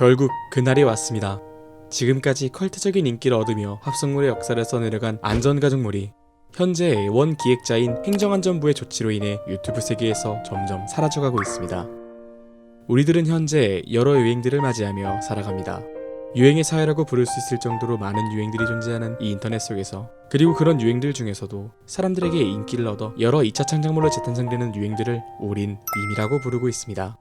결국 그날이 왔습니다. 지금까지 컬트적인 인기를 얻으며 합성물의 역사를 써내려간 안전가족물이 현재 원 기획자인 행정안전부의 조치로 인해 유튜브 세계에서 점점 사라져가고 있습니다. 우리들은 현재 여러 유행들을 맞이하며 살아갑니다. 유행의 사회라고 부를 수 있을 정도로 많은 유행들이 존재하는 이 인터넷 속에서, 그리고 그런 유행들 중에서도 사람들에게 인기를 얻어 여러 2차 창작물로 재탄생되는 유행들을 우린 밈이라고 부르고 있습니다.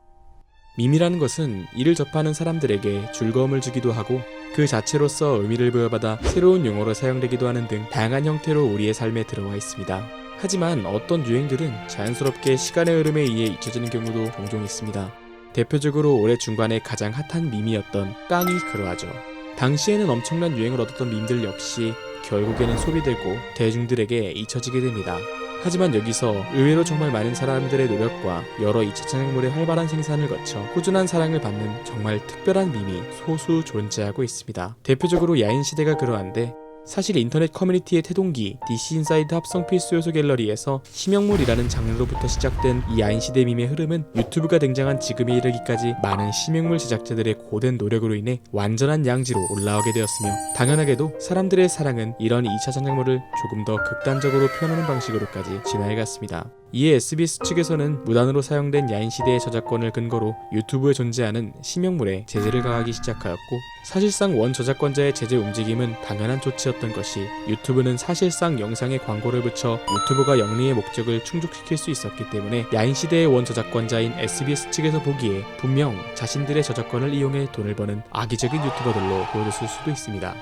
밈이라는 것은 이를 접하는 사람들에게 즐거움을 주기도 하고 그 자체로서 의미를 부여받아 새로운 용어로 사용되기도 하는 등 다양한 형태로 우리의 삶에 들어와 있습니다. 하지만 어떤 유행들은 자연스럽게 시간의 흐름에 의해 잊혀지는 경우도 종종 있습니다. 대표적으로 올해 중반에 가장 핫한 밈이었던 깡이 그러하죠. 당시에는 엄청난 유행을 얻었던 밈들 역시 결국에는 소비되고 대중들에게 잊혀지게 됩니다. 하지만 여기서 의외로 정말 많은 사람들의 노력과 여러 2차 창작물의 활발한 생산을 거쳐 꾸준한 사랑을 받는 정말 특별한 밈이 소수 존재하고 있습니다. 대표적으로 야인시대가 그러한데, 사실 인터넷 커뮤니티의 태동기 DC인사이드 합성 필수 요소 갤러리에서 심형물이라는 장르로부터 시작된 이 야인시대 밈의 흐름은 유튜브가 등장한 지금에 이르기까지 많은 심형물 제작자들의 고된 노력으로 인해 완전한 양지로 올라오게 되었으며, 당연하게도 사람들의 사랑은 이런 2차 창작물을 조금 더 극단적으로 표현하는 방식으로까지 진화해갔습니다. 이에 SBS 측에서는 무단으로 사용된 야인시대의 저작권을 근거로 유튜브에 존재하는 심형물에 제재를 가하기 시작하였고, 사실상 원 저작권자의 제재 움직임은 당연한 조치였던 것이, 유튜브는 사실상 영상에 광고를 붙여 유튜브가 영리의 목적을 충족시킬 수 있었기 때문에 야인시대의 원 저작권자인 SBS 측에서 보기에 분명 자신들의 저작권을 이용해 돈을 버는 악의적인 유튜버들로 보여졌을 수도 있습니다.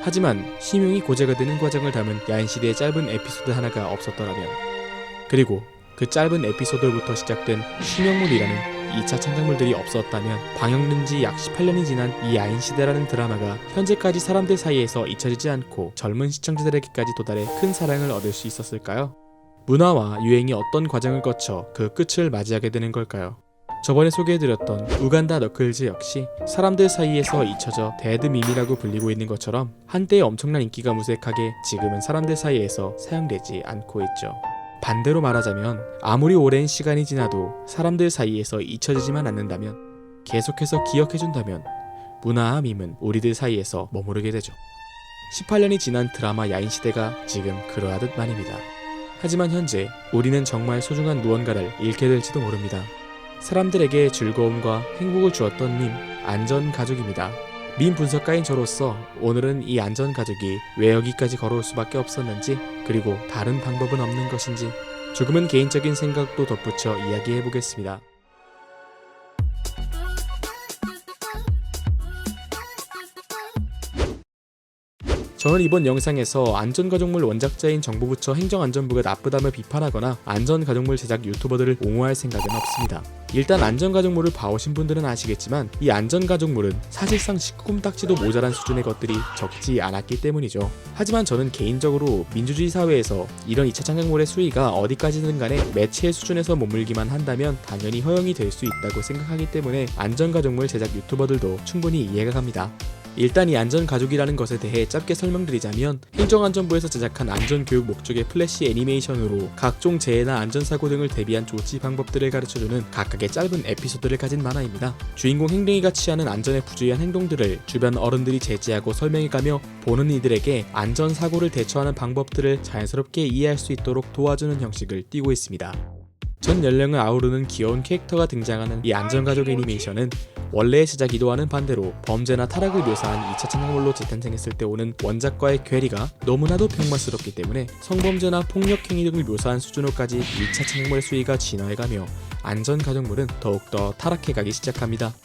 하지만 심형이 고제가 되는 과정을 담은 야인시대의 짧은 에피소드 하나가 없었더라면, 그리고 그 짧은 에피소드부터 시작된 심형물이라는 2차 창작물들이 없었다면 방영된 지 약 18년이 지난 이 야인시대라는 드라마가 현재까지 사람들 사이에서 잊혀지지 않고 젊은 시청자들에게까지 도달해 큰 사랑을 얻을 수 있었을까요? 문화와 유행이 어떤 과정을 거쳐 그 끝을 맞이하게 되는 걸까요? 저번에 소개해드렸던 우간다 너클즈 역시 사람들 사이에서 잊혀져 데드 밈이라고 불리고 있는 것처럼 한때의 엄청난 인기가 무색하게 지금은 사람들 사이에서 사용되지 않고 있죠. 반대로 말하자면 아무리 오랜 시간이 지나도 사람들 사이에서 잊혀지지만 않는다면, 계속해서 기억해준다면 문화와 밈은 우리들 사이에서 머무르게 되죠. 18년이 지난 드라마 야인시대가 지금 그러하듯 말입니다. 하지만 현재 우리는 정말 소중한 무언가를 잃게 될지도 모릅니다. 사람들에게 즐거움과 행복을 주었던 밈, 안전가족입니다. 밈 분석가인 저로서 오늘은 이 안전가족이 왜 여기까지 걸어올 수밖에 없었는지, 그리고 다른 방법은 없는 것인지 조금은 개인적인 생각도 덧붙여 이야기해보겠습니다. 저는 이번 영상에서 안전가족물 원작자인 정부부처 행정안전부가 나쁘다며 비판하거나 안전가족물 제작 유튜버들을 옹호할 생각은 없습니다. 일단 안전가족물을 봐오신 분들은 아시겠지만 이 안전가족물은 사실상 19금딱지도 모자란 수준의 것들이 적지 않았기 때문이죠. 하지만 저는 개인적으로 민주주의 사회에서 이런 2차 창작물의 수위가 어디까지든 간에 매체의 수준에서 머물기만 한다면 당연히 허용이 될 수 있다고 생각하기 때문에 안전가족물 제작 유튜버들도 충분히 이해가 갑니다. 일단 이 안전가족이라는 것에 대해 짧게 설명드리자면, 행정안전부에서 제작한 안전교육 목적의 플래시 애니메이션으로 각종 재해나 안전사고 등을 대비한 조치 방법들을 가르쳐주는 각각의 짧은 에피소드를 가진 만화입니다. 주인공 행동이가 취하는 안전에 부주의한 행동들을 주변 어른들이 제지하고 설명해가며 보는 이들에게 안전사고를 대처하는 방법들을 자연스럽게 이해할 수 있도록 도와주는 형식을 띠고 있습니다. 전 연령을 아우르는 귀여운 캐릭터가 등장하는 이 안전가족 애니메이션은 원래의 제작이도와는 반대로 범죄나 타락을 묘사한 2차 창작물로 재탄생했을 때 오는 원작과의 괴리가 너무나도 병맛스럽기 때문에 성범죄나 폭력행위 등을 묘사한 수준으로까지 2차 창작물의 수위가 진화해가며 안전가족물은 더욱더 타락해가기 시작합니다.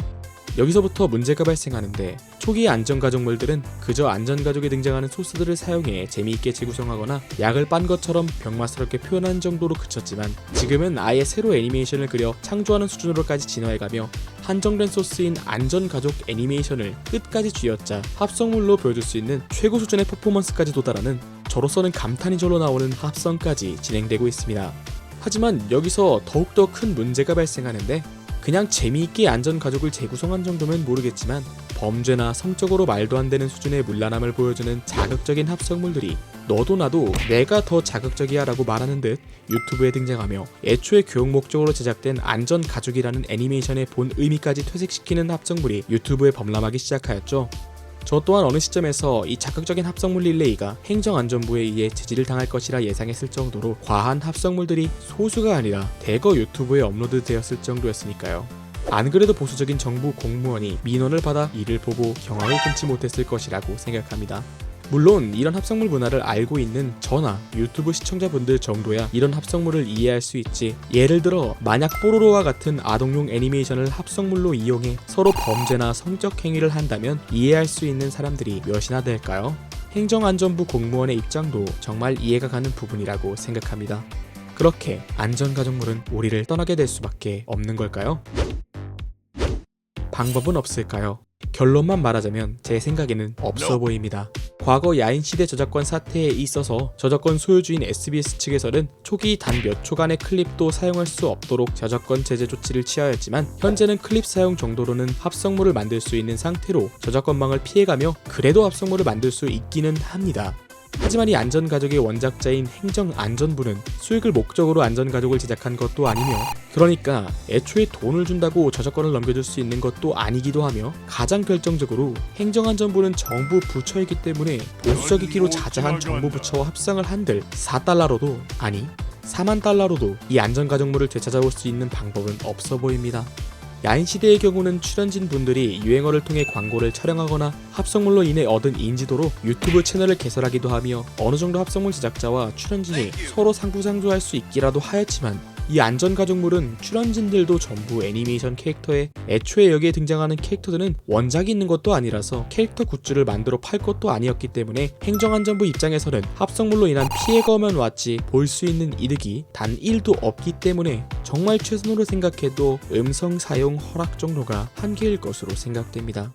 여기서부터 문제가 발생하는데, 초기의 안전가족물들은 그저 안전가족에 등장하는 소스들을 사용해 재미있게 재구성하거나 약을 빤 것처럼 병맛스럽게 표현하는 정도로 그쳤지만, 지금은 아예 새로 애니메이션을 그려 창조하는 수준으로까지 진화해가며 한정된 소스인 안전가족 애니메이션을 끝까지 쥐어짜 합성물로 보여줄 수 있는 최고 수준의 퍼포먼스까지 도달하는, 저로서는 감탄이 절로 나오는 합성까지 진행되고 있습니다. 하지만 여기서 더욱더 큰 문제가 발생하는데, 그냥 재미있게 안전가족을 재구성한 정도면 모르겠지만 범죄나 성적으로 말도 안 되는 수준의 문란함을 보여주는 자극적인 합성물들이 너도 나도 내가 더 자극적이야 라고 말하는 듯 유튜브에 등장하며 애초에 교육 목적으로 제작된 안전가족이라는 애니메이션의 본 의미까지 퇴색시키는 합성물이 유튜브에 범람하기 시작하였죠. 저 또한 어느 시점에서 이 자극적인 합성물 릴레이가 행정안전부에 의해 제지를 당할 것이라 예상했을 정도로 과한 합성물들이 소수가 아니라 대거 유튜브에 업로드되었을 정도였으니까요. 안 그래도 보수적인 정부 공무원이 민원을 받아 이를 보고 경악을 금치 못했을 것이라고 생각합니다. 물론 이런 합성물 문화를 알고 있는 저나 유튜브 시청자분들 정도야 이런 합성물을 이해할 수 있지, 예를 들어 만약 뽀로로와 같은 아동용 애니메이션을 합성물로 이용해 서로 범죄나 성적 행위를 한다면 이해할 수 있는 사람들이 몇이나 될까요? 행정안전부 공무원의 입장도 정말 이해가 가는 부분이라고 생각합니다. 그렇게 안전가족물은 우리를 떠나게 될 수밖에 없는 걸까요? 방법은 없을까요? 결론만 말하자면 제 생각에는 없어 보입니다. 과거 야인시대 저작권 사태에 있어서 저작권 소유주인 SBS 측에서는 초기 단 몇 초간의 클립도 사용할 수 없도록 저작권 제재 조치를 취하였지만 현재는 클립 사용 정도로는 합성물을 만들 수 있는 상태로 저작권망을 피해가며 그래도 합성물을 만들 수 있기는 합니다. 하지만 이 안전가족의 원작자인 행정안전부는 수익을 목적으로 안전가족을 제작한 것도 아니며, 그러니까 애초에 돈을 준다고 저작권을 넘겨줄 수 있는 것도 아니기도 하며, 가장 결정적으로 행정안전부는 정부 부처이기 때문에 보수적이기로 자자한 정부 부처와 합상을 한들 4달러로도 아니 4만 달러로도 이 안전가족물을 되찾아올 수 있는 방법은 없어 보입니다. 야인시대의 경우는 출연진 분들이 유행어를 통해 광고를 촬영하거나 합성물로 인해 얻은 인지도로 유튜브 채널을 개설하기도 하며 어느정도 합성물 제작자와 출연진이 서로 상부상조할 수 있기라도 하였지만, 이 안전가족물은 출연진들도 전부 애니메이션 캐릭터에 애초에 여기에 등장하는 캐릭터들은 원작이 있는 것도 아니라서 캐릭터 굿즈를 만들어 팔 것도 아니었기 때문에 행정안전부 입장에서는 합성물로 인한 피해가 오면 왔지 볼 수 있는 이득이 단 1도 없기 때문에 정말 최선으로 생각해도 음성 사용 허락 정도가 한계일 것으로 생각됩니다.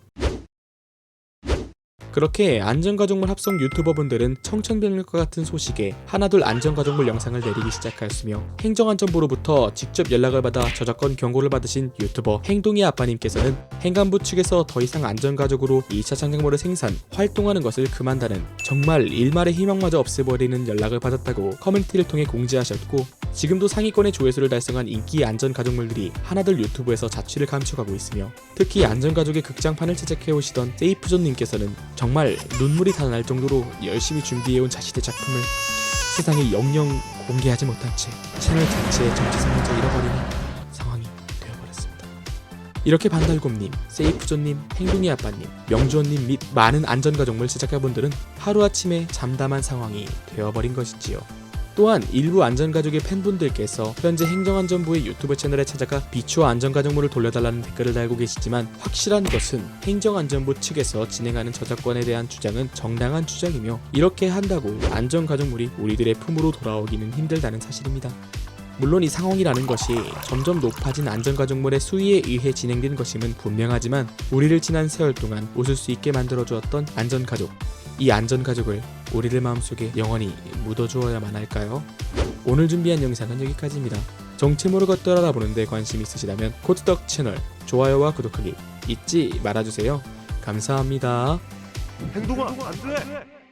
그렇게 안전가족물 합성 유튜버분들은 청천벽력과 같은 소식에 하나둘 안전가족물 영상을 내리기 시작하였으며, 행정안전부로부터 직접 연락을 받아 저작권 경고를 받으신 유튜버 행동이 아빠님께서는 행안부 측에서 더 이상 안전가족으로 2차 창작물을 생산, 활동하는 것을 그만다는 정말 일말의 희망마저 없애버리는 연락을 받았다고 커뮤니티를 통해 공지하셨고, 지금도 상위권의 조회수를 달성한 인기 안전가족물들이 하나둘 유튜브에서 자취를 감춰가고 있으며, 특히 안전가족의 극장판을 제작해오시던 세이프존님께서는 정말 눈물이 다 날 정도로 열심히 준비해온 자신의 작품을 세상에 영영 공개하지 못한 채 채널 자체의 정체성마저 잃어버리는 상황이 되어버렸습니다. 이렇게 반달곰님, 세이프존님, 행동이 아빠님, 명주원님 및 많은 안전가족물 제작자분들은 하루아침에 잠담한 상황이 되어버린 것이지요. 또한 일부 안전가족의 팬분들께서 현재 행정안전부의 유튜브 채널에 찾아가 비추어 안전가족물을 돌려달라는 댓글을 달고 계시지만, 확실한 것은 행정안전부 측에서 진행하는 저작권에 대한 주장은 정당한 주장이며, 이렇게 한다고 안전가족물이 우리들의 품으로 돌아오기는 힘들다는 사실입니다. 물론 이 상황이라는 것이 점점 높아진 안전가족물의 수위에 의해 진행된 것임은 분명하지만, 우리를 지난 세월 동안 웃을 수 있게 만들어주었던 안전가족, 이 안전가족을 우리들 마음속에 영원히 묻어주어야만 할까요? 오늘 준비한 영상은 여기까지입니다. 정체 모를 것들 알아보는데 관심 있으시다면 코트덕 채널 좋아요와 구독하기 잊지 말아주세요. 감사합니다. 행동아, 안 돼!